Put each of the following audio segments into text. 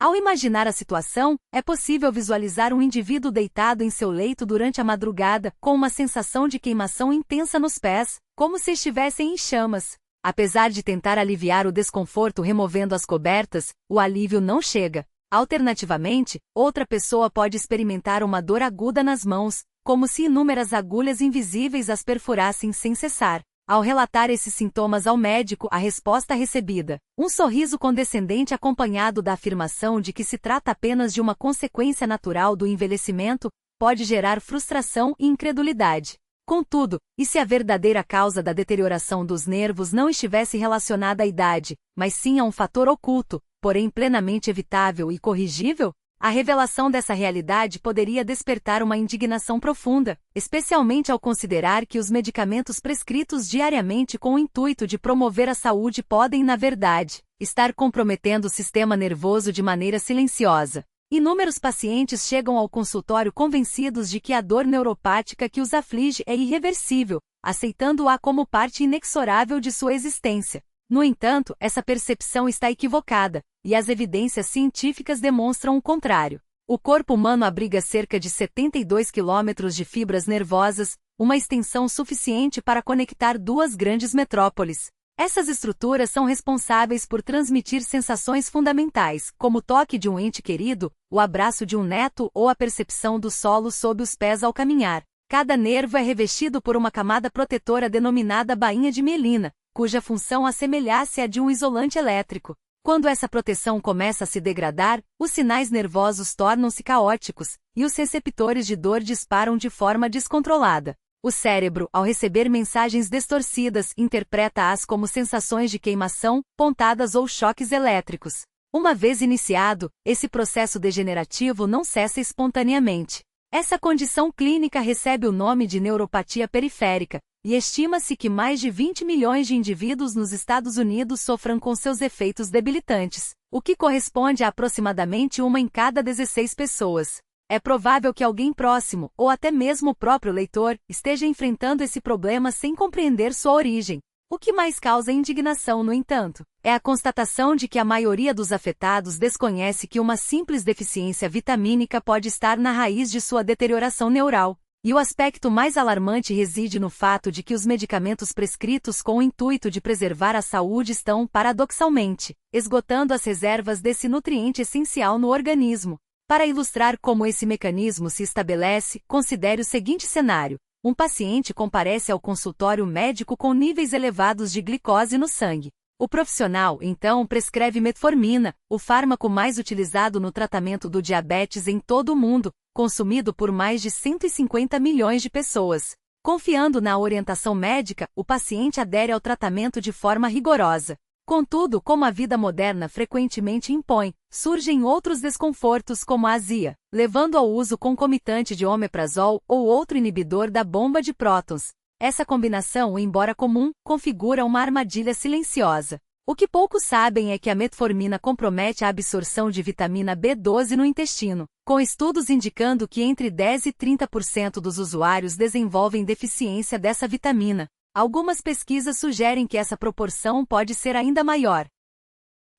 Ao imaginar a situação, é possível visualizar um indivíduo deitado em seu leito durante a madrugada, com uma sensação de queimação intensa nos pés, como se estivessem em chamas. Apesar de tentar aliviar o desconforto removendo as cobertas, o alívio não chega. Alternativamente, outra pessoa pode experimentar uma dor aguda nas mãos, como se inúmeras agulhas invisíveis as perfurassem sem cessar. Ao relatar esses sintomas ao médico, a resposta recebida, um sorriso condescendente acompanhado da afirmação de que se trata apenas de uma consequência natural do envelhecimento, pode gerar frustração e incredulidade. Contudo, e se a verdadeira causa da deterioração dos nervos não estivesse relacionada à idade, mas sim a um fator oculto, porém plenamente evitável e corrigível? A revelação dessa realidade poderia despertar uma indignação profunda, especialmente ao considerar que os medicamentos prescritos diariamente com o intuito de promover a saúde podem, na verdade, estar comprometendo o sistema nervoso de maneira silenciosa. Inúmeros pacientes chegam ao consultório convencidos de que a dor neuropática que os aflige é irreversível, aceitando-a como parte inexorável de sua existência. No entanto, essa percepção está equivocada, e as evidências científicas demonstram o contrário. O corpo humano abriga cerca de 72 quilômetros de fibras nervosas, uma extensão suficiente para conectar duas grandes metrópoles. Essas estruturas são responsáveis por transmitir sensações fundamentais, como o toque de um ente querido, o abraço de um neto ou a percepção do solo sob os pés ao caminhar. Cada nervo é revestido por uma camada protetora denominada bainha de mielina, cuja função assemelha-se à de um isolante elétrico. Quando essa proteção começa a se degradar, os sinais nervosos tornam-se caóticos, e os receptores de dor disparam de forma descontrolada. O cérebro, ao receber mensagens distorcidas, interpreta-as como sensações de queimação, pontadas ou choques elétricos. Uma vez iniciado, esse processo degenerativo não cessa espontaneamente. Essa condição clínica recebe o nome de neuropatia periférica, e estima-se que mais de 20 milhões de indivíduos nos Estados Unidos sofram com seus efeitos debilitantes, o que corresponde a aproximadamente 1 em cada 16 pessoas. É provável que alguém próximo, ou até mesmo o próprio leitor, esteja enfrentando esse problema sem compreender sua origem. O que mais causa indignação, no entanto, é a constatação de que a maioria dos afetados desconhece que uma simples deficiência vitamínica pode estar na raiz de sua deterioração neural. E o aspecto mais alarmante reside no fato de que os medicamentos prescritos com o intuito de preservar a saúde estão, paradoxalmente, esgotando as reservas desse nutriente essencial no organismo. Para ilustrar como esse mecanismo se estabelece, considere o seguinte cenário. Um paciente comparece ao consultório médico com níveis elevados de glicose no sangue. O profissional, então, prescreve metformina, o fármaco mais utilizado no tratamento do diabetes em todo o mundo, consumido por mais de 150 milhões de pessoas. Confiando na orientação médica, o paciente adere ao tratamento de forma rigorosa. Contudo, como a vida moderna frequentemente impõe, surgem outros desconfortos como a azia, levando ao uso concomitante de omeprazol ou outro inibidor da bomba de prótons. Essa combinação, embora comum, configura uma armadilha silenciosa. O que poucos sabem é que a metformina compromete a absorção de vitamina B12 no intestino, com estudos indicando que entre 10 e 30% dos usuários desenvolvem deficiência dessa vitamina. Algumas pesquisas sugerem que essa proporção pode ser ainda maior.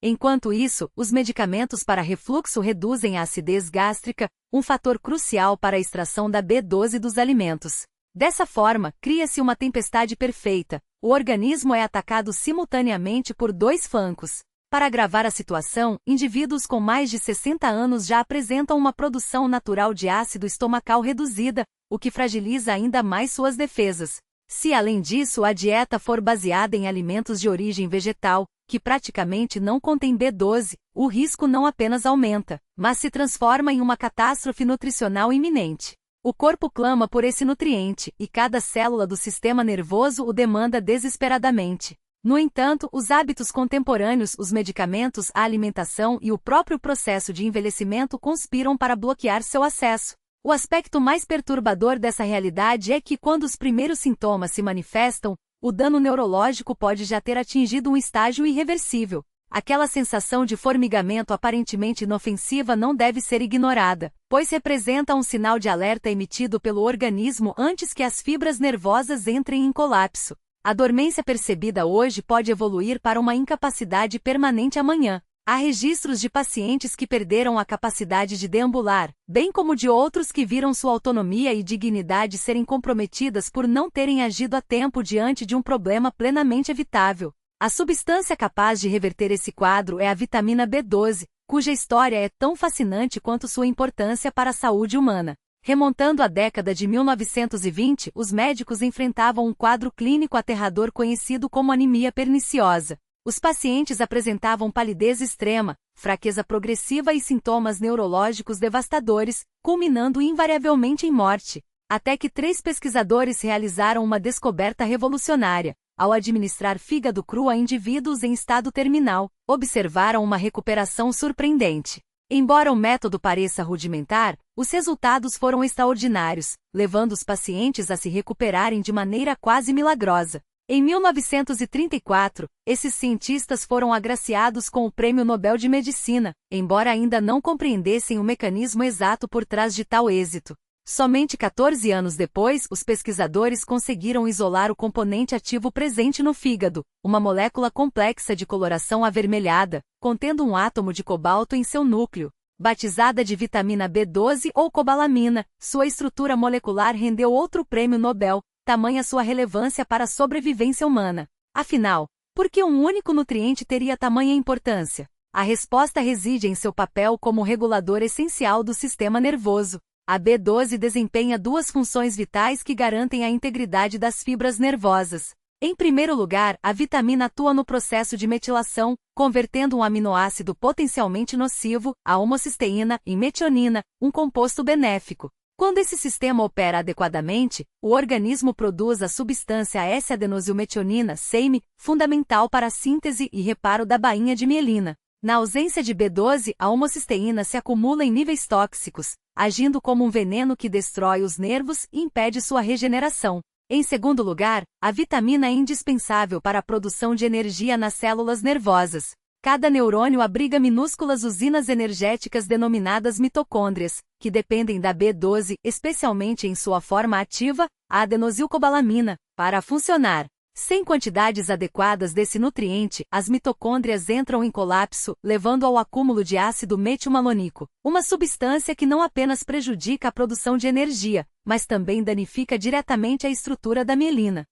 Enquanto isso, os medicamentos para refluxo reduzem a acidez gástrica, um fator crucial para a extração da B12 dos alimentos. Dessa forma, cria-se uma tempestade perfeita. O organismo é atacado simultaneamente por dois flancos. Para agravar a situação, indivíduos com mais de 60 anos já apresentam uma produção natural de ácido estomacal reduzida, o que fragiliza ainda mais suas defesas. Se além disso a dieta for baseada em alimentos de origem vegetal, que praticamente não contém B12, o risco não apenas aumenta, mas se transforma em uma catástrofe nutricional iminente. O corpo clama por esse nutriente, e cada célula do sistema nervoso o demanda desesperadamente. No entanto, os hábitos contemporâneos, os medicamentos, a alimentação e o próprio processo de envelhecimento conspiram para bloquear seu acesso. O aspecto mais perturbador dessa realidade é que, quando os primeiros sintomas se manifestam, o dano neurológico pode já ter atingido um estágio irreversível. Aquela sensação de formigamento aparentemente inofensiva não deve ser ignorada, pois representa um sinal de alerta emitido pelo organismo antes que as fibras nervosas entrem em colapso. A dormência percebida hoje pode evoluir para uma incapacidade permanente amanhã. Há registros de pacientes que perderam a capacidade de deambular, bem como de outros que viram sua autonomia e dignidade serem comprometidas por não terem agido a tempo diante de um problema plenamente evitável. A substância capaz de reverter esse quadro é a vitamina B12, cuja história é tão fascinante quanto sua importância para a saúde humana. Remontando à década de 1920, os médicos enfrentavam um quadro clínico aterrador conhecido como anemia perniciosa. Os pacientes apresentavam palidez extrema, fraqueza progressiva e sintomas neurológicos devastadores, culminando invariavelmente em morte. Até que 3 pesquisadores realizaram uma descoberta revolucionária. Ao administrar fígado cru a indivíduos em estado terminal, observaram uma recuperação surpreendente. Embora o método pareça rudimentar, os resultados foram extraordinários, levando os pacientes a se recuperarem de maneira quase milagrosa. Em 1934, esses cientistas foram agraciados com o Prêmio Nobel de Medicina, embora ainda não compreendessem o mecanismo exato por trás de tal êxito. Somente 14 anos depois, os pesquisadores conseguiram isolar o componente ativo presente no fígado, uma molécula complexa de coloração avermelhada, contendo um átomo de cobalto em seu núcleo. Batizada de vitamina B12 ou cobalamina, sua estrutura molecular rendeu outro prêmio Nobel, tamanha sua relevância para a sobrevivência humana. Afinal, por que um único nutriente teria tamanha importância? A resposta reside em seu papel como regulador essencial do sistema nervoso. A B12 desempenha 2 funções vitais que garantem a integridade das fibras nervosas. Em primeiro lugar, a vitamina atua no processo de metilação, convertendo um aminoácido potencialmente nocivo, a homocisteína, em metionina, um composto benéfico. Quando esse sistema opera adequadamente, o organismo produz a substância S-adenosilmetionina, SEIM, fundamental para a síntese e reparo da bainha de mielina. Na ausência de B12, a homocisteína se acumula em níveis tóxicos, agindo como um veneno que destrói os nervos e impede sua regeneração. Em segundo lugar, a vitamina é indispensável para a produção de energia nas células nervosas. Cada neurônio abriga minúsculas usinas energéticas denominadas mitocôndrias, que dependem da B12, especialmente em sua forma ativa, a adenosilcobalamina, para funcionar. Sem quantidades adequadas desse nutriente, as mitocôndrias entram em colapso, levando ao acúmulo de ácido metilmalônico, uma substância que não apenas prejudica a produção de energia, mas também danifica diretamente a estrutura da mielina.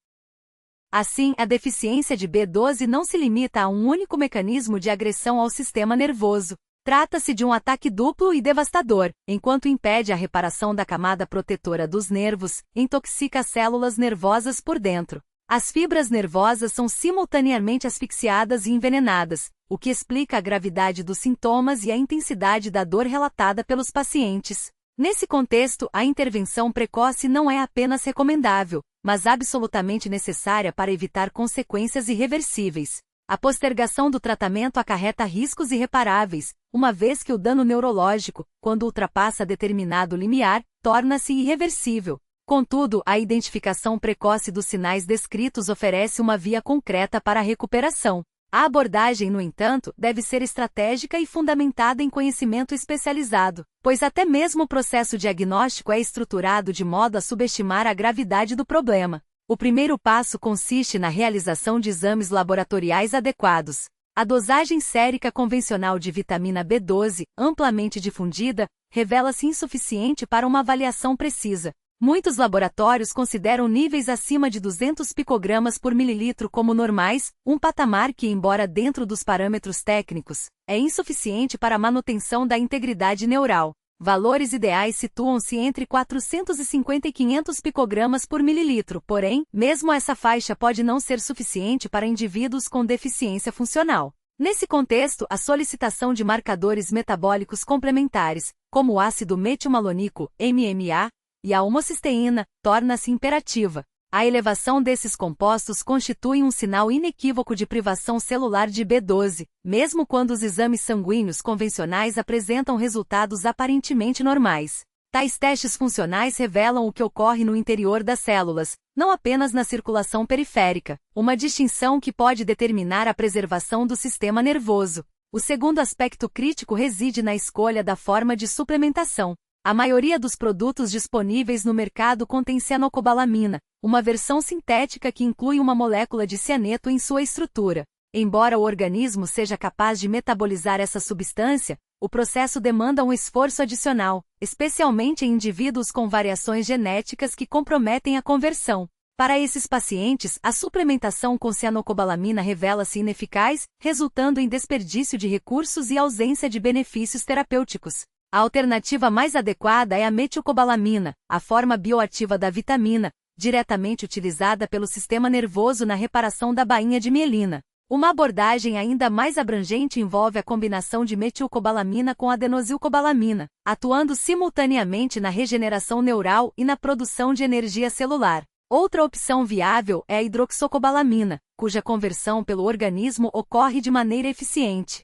Assim, a deficiência de B12 não se limita a um único mecanismo de agressão ao sistema nervoso. Trata-se de um ataque duplo e devastador, enquanto impede a reparação da camada protetora dos nervos, intoxica as células nervosas por dentro. As fibras nervosas são simultaneamente asfixiadas e envenenadas, o que explica a gravidade dos sintomas e a intensidade da dor relatada pelos pacientes. Nesse contexto, a intervenção precoce não é apenas recomendável, mas absolutamente necessária para evitar consequências irreversíveis. A postergação do tratamento acarreta riscos irreparáveis, uma vez que o dano neurológico, quando ultrapassa determinado limiar, torna-se irreversível. Contudo, a identificação precoce dos sinais descritos oferece uma via concreta para a recuperação. A abordagem, no entanto, deve ser estratégica e fundamentada em conhecimento especializado, pois até mesmo o processo diagnóstico é estruturado de modo a subestimar a gravidade do problema. O primeiro passo consiste na realização de exames laboratoriais adequados. A dosagem sérica convencional de vitamina B12, amplamente difundida, revela-se insuficiente para uma avaliação precisa. Muitos laboratórios consideram níveis acima de 200 picogramas por mililitro como normais, um patamar que, embora dentro dos parâmetros técnicos, é insuficiente para a manutenção da integridade neural. Valores ideais situam-se entre 450 e 500 picogramas por mililitro, porém, mesmo essa faixa pode não ser suficiente para indivíduos com deficiência funcional. Nesse contexto, a solicitação de marcadores metabólicos complementares, como o ácido metilmalônico, MMA, e a homocisteína, torna-se imperativa. A elevação desses compostos constitui um sinal inequívoco de privação celular de B12, mesmo quando os exames sanguíneos convencionais apresentam resultados aparentemente normais. Tais testes funcionais revelam o que ocorre no interior das células, não apenas na circulação periférica, uma distinção que pode determinar a preservação do sistema nervoso. O segundo aspecto crítico reside na escolha da forma de suplementação. A maioria dos produtos disponíveis no mercado contém cianocobalamina, uma versão sintética que inclui uma molécula de cianeto em sua estrutura. Embora o organismo seja capaz de metabolizar essa substância, o processo demanda um esforço adicional, especialmente em indivíduos com variações genéticas que comprometem a conversão. Para esses pacientes, a suplementação com cianocobalamina revela-se ineficaz, resultando em desperdício de recursos e ausência de benefícios terapêuticos. A alternativa mais adequada é a metilcobalamina, a forma bioativa da vitamina, diretamente utilizada pelo sistema nervoso na reparação da bainha de mielina. Uma abordagem ainda mais abrangente envolve a combinação de metilcobalamina com adenosilcobalamina, atuando simultaneamente na regeneração neural e na produção de energia celular. Outra opção viável é a hidroxocobalamina, cuja conversão pelo organismo ocorre de maneira eficiente.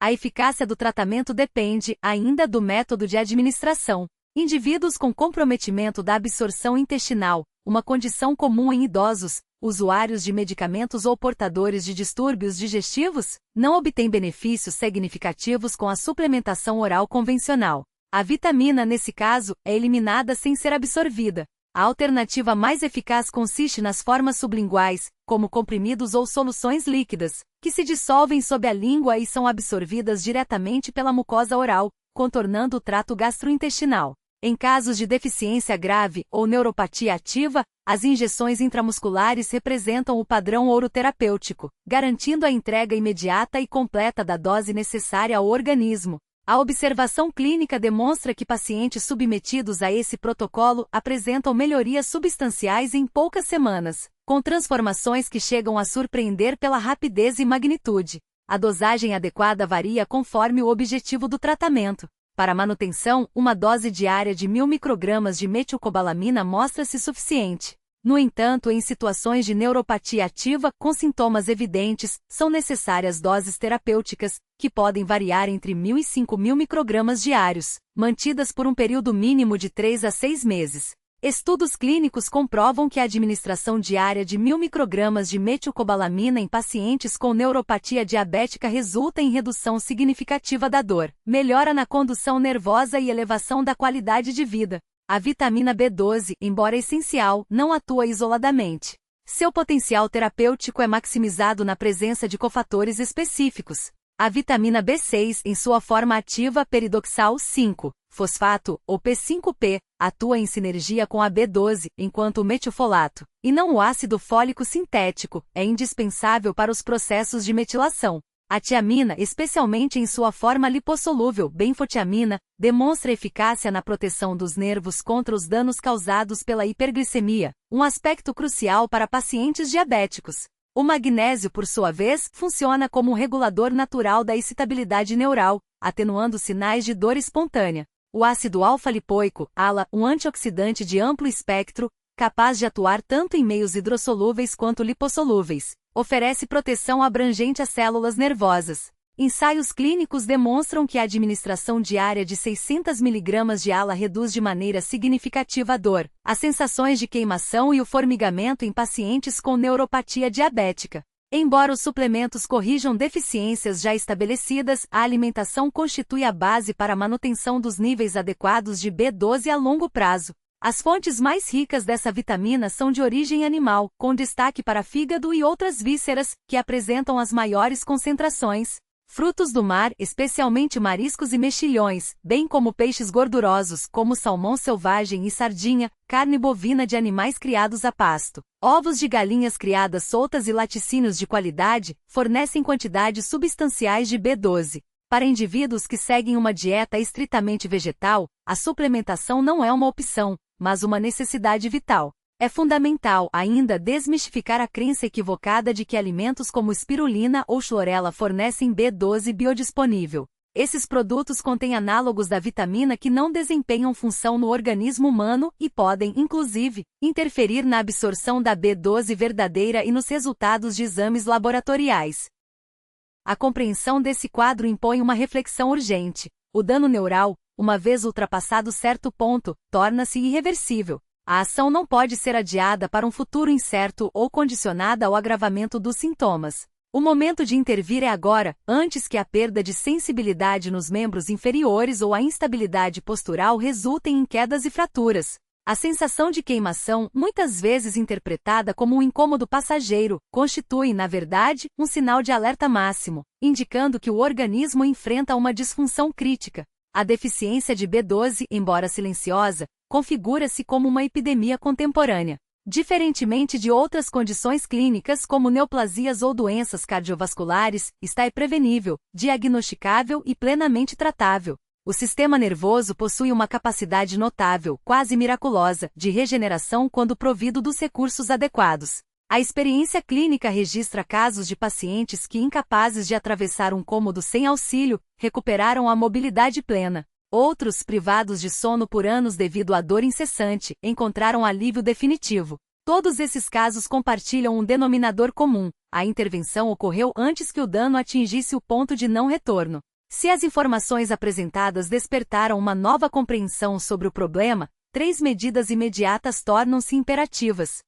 A eficácia do tratamento depende, ainda, do método de administração. Indivíduos com comprometimento da absorção intestinal, uma condição comum em idosos, usuários de medicamentos ou portadores de distúrbios digestivos, não obtêm benefícios significativos com a suplementação oral convencional. A vitamina, nesse caso, é eliminada sem ser absorvida. A alternativa mais eficaz consiste nas formas sublinguais, como comprimidos ou soluções líquidas, que se dissolvem sob a língua e são absorvidas diretamente pela mucosa oral, contornando o trato gastrointestinal. Em casos de deficiência grave ou neuropatia ativa, as injeções intramusculares representam o padrão ouro terapêutico, garantindo a entrega imediata e completa da dose necessária ao organismo. A observação clínica demonstra que pacientes submetidos a esse protocolo apresentam melhorias substanciais em poucas semanas, com transformações que chegam a surpreender pela rapidez e magnitude. A dosagem adequada varia conforme o objetivo do tratamento. Para manutenção, uma dose diária de 1000 microgramas de metilcobalamina mostra-se suficiente. No entanto, em situações de neuropatia ativa com sintomas evidentes, são necessárias doses terapêuticas, que podem variar entre 1000 e 5000 microgramas diários, mantidas por um período mínimo de 3 a 6 meses. Estudos clínicos comprovam que a administração diária de 1000 microgramas de metilcobalamina em pacientes com neuropatia diabética resulta em redução significativa da dor, melhora na condução nervosa e elevação da qualidade de vida. A vitamina B12, embora essencial, não atua isoladamente. Seu potencial terapêutico é maximizado na presença de cofatores específicos. A vitamina B6, em sua forma ativa peridoxal 5-fosfato, ou P5P, atua em sinergia com a B12, enquanto o metilfolato, e não o ácido fólico sintético, é indispensável para os processos de metilação. A tiamina, especialmente em sua forma lipossolúvel, benfotiamina, demonstra eficácia na proteção dos nervos contra os danos causados pela hiperglicemia, um aspecto crucial para pacientes diabéticos. O magnésio, por sua vez, funciona como um regulador natural da excitabilidade neural, atenuando sinais de dor espontânea. O ácido alfa-lipoico, ALA, um antioxidante de amplo espectro, capaz de atuar tanto em meios hidrossolúveis quanto lipossolúveis, oferece proteção abrangente às células nervosas. Ensaios clínicos demonstram que a administração diária de 600 mg de ALA reduz de maneira significativa a dor, as sensações de queimação e o formigamento em pacientes com neuropatia diabética. Embora os suplementos corrijam deficiências já estabelecidas, a alimentação constitui a base para a manutenção dos níveis adequados de B12 a longo prazo. As fontes mais ricas dessa vitamina são de origem animal, com destaque para fígado e outras vísceras, que apresentam as maiores concentrações. Frutos do mar, especialmente mariscos e mexilhões, bem como peixes gordurosos, como salmão selvagem e sardinha, carne bovina de animais criados a pasto, ovos de galinhas criadas soltas e laticínios de qualidade, fornecem quantidades substanciais de B12. Para indivíduos que seguem uma dieta estritamente vegetal, a suplementação não é uma opção, mas uma necessidade vital. É fundamental ainda desmistificar a crença equivocada de que alimentos como espirulina ou chlorela fornecem B12 biodisponível. Esses produtos contêm análogos da vitamina que não desempenham função no organismo humano e podem, inclusive, interferir na absorção da B12 verdadeira e nos resultados de exames laboratoriais. A compreensão desse quadro impõe uma reflexão urgente. O dano neural, uma vez ultrapassado certo ponto, torna-se irreversível. A ação não pode ser adiada para um futuro incerto ou condicionada ao agravamento dos sintomas. O momento de intervir é agora, antes que a perda de sensibilidade nos membros inferiores ou a instabilidade postural resultem em quedas e fraturas. A sensação de queimação, muitas vezes interpretada como um incômodo passageiro, constitui, na verdade, um sinal de alerta máximo, indicando que o organismo enfrenta uma disfunção crítica. A deficiência de B12, embora silenciosa, configura-se como uma epidemia contemporânea. Diferentemente de outras condições clínicas como neoplasias ou doenças cardiovasculares, está prevenível, diagnosticável e plenamente tratável. O sistema nervoso possui uma capacidade notável, quase miraculosa, de regeneração quando provido dos recursos adequados. A experiência clínica registra casos de pacientes que, incapazes de atravessar um cômodo sem auxílio, recuperaram a mobilidade plena. Outros, privados de sono por anos devido à dor incessante, encontraram alívio definitivo. Todos esses casos compartilham um denominador comum: a intervenção ocorreu antes que o dano atingisse o ponto de não retorno. Se as informações apresentadas despertaram uma nova compreensão sobre o problema, 3 medidas imediatas tornam-se imperativas.